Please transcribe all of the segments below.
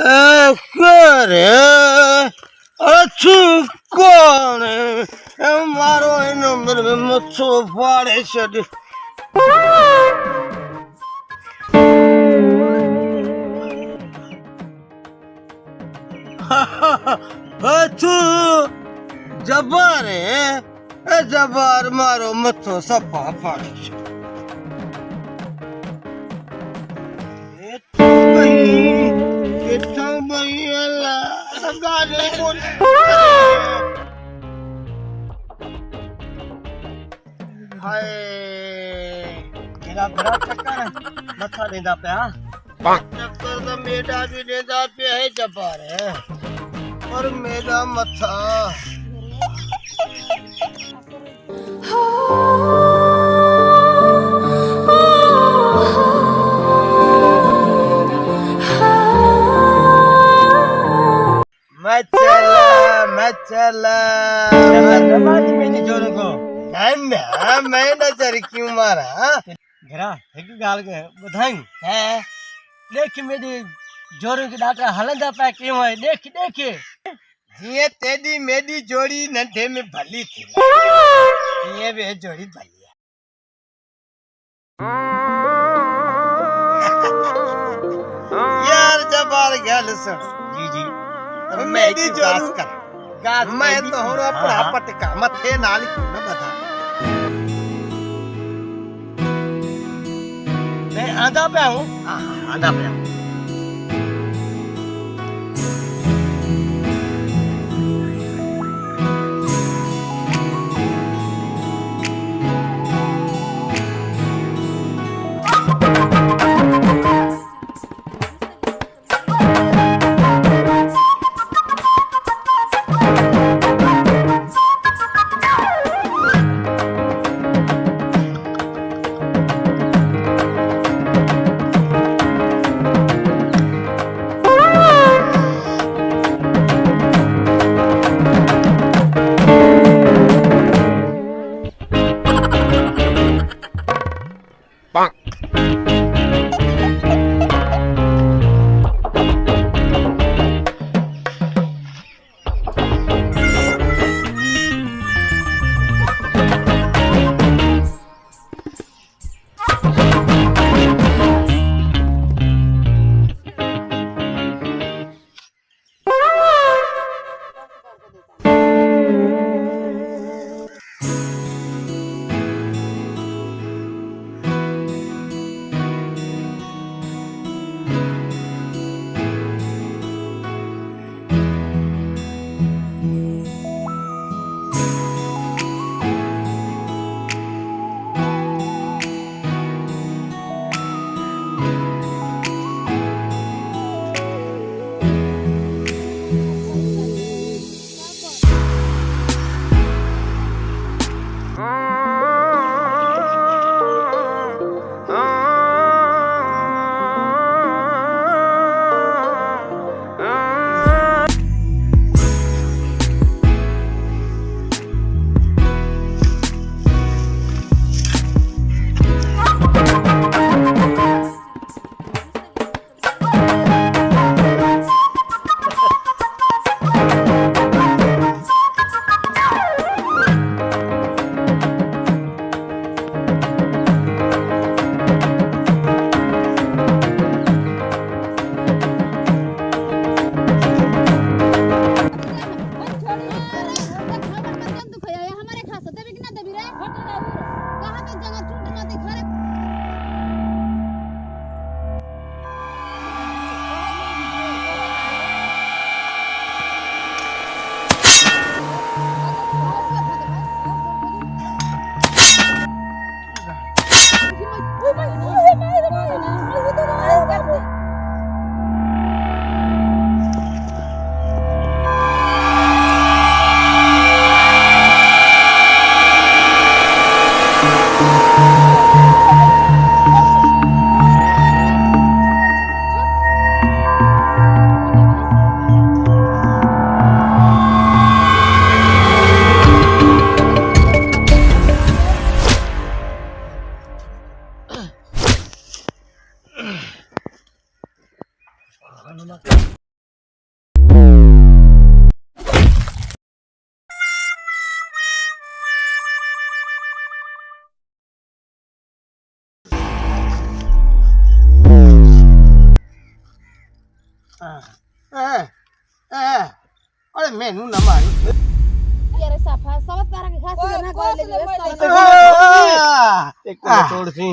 કરે અછું કોણ મારો એનો મચ્છો ફાડે છે અછું જબર એ જબર મારો મચ્છો સફા ફાડે છે मथा देंदा पे चक्कर तो मेरा भी देंदा पे है जब्बार है और मेरा मथा चला मेरी जोड़ को मैं नजर क्यों मारा घरा एक गाल के बधाई है देख मेरी जोड़ी की डाटा हलंदा पे क्यों है देख देख ये तेरी मेरी जोड़ी नंढे में भली थी ये भी जोड़ी भली है यार जबार गल सुन जी जी मेरी जोड़ी कर मैं तो हूँ अपना पटका मथे नाल क्यों ना बता मैं आधा पे हूँ आधा पे हूँ अरे मैनू ना मारी यार साफा सब तारा के खास ना कर ले एक मिनट छोड़ सी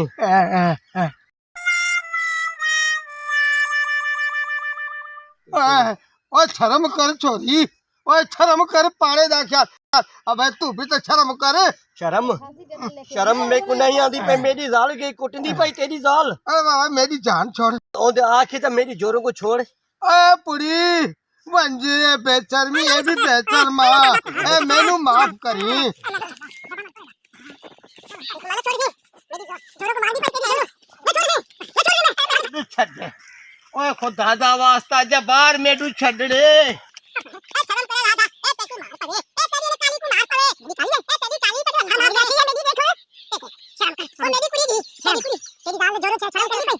ओए शर्म कर छोरी ओए शर्म कर पाड़े दा ख्याल अबे तू भी तो शर्म कर शर्म शर्म मेरे को नहीं आती पे मेरी जाल के कुटनी पाई तेरी जाल अरे बाबा मेरी जान छोड़ ओदे आखे तो मेरी जोरों को छोड़ ए पुड़ी बंजरे बेशर्मी ये भी बेशर्मा ए मैनू माफ करी ओए खुदा दा वास्ता जा बाहर मेनू छड्डे तेरी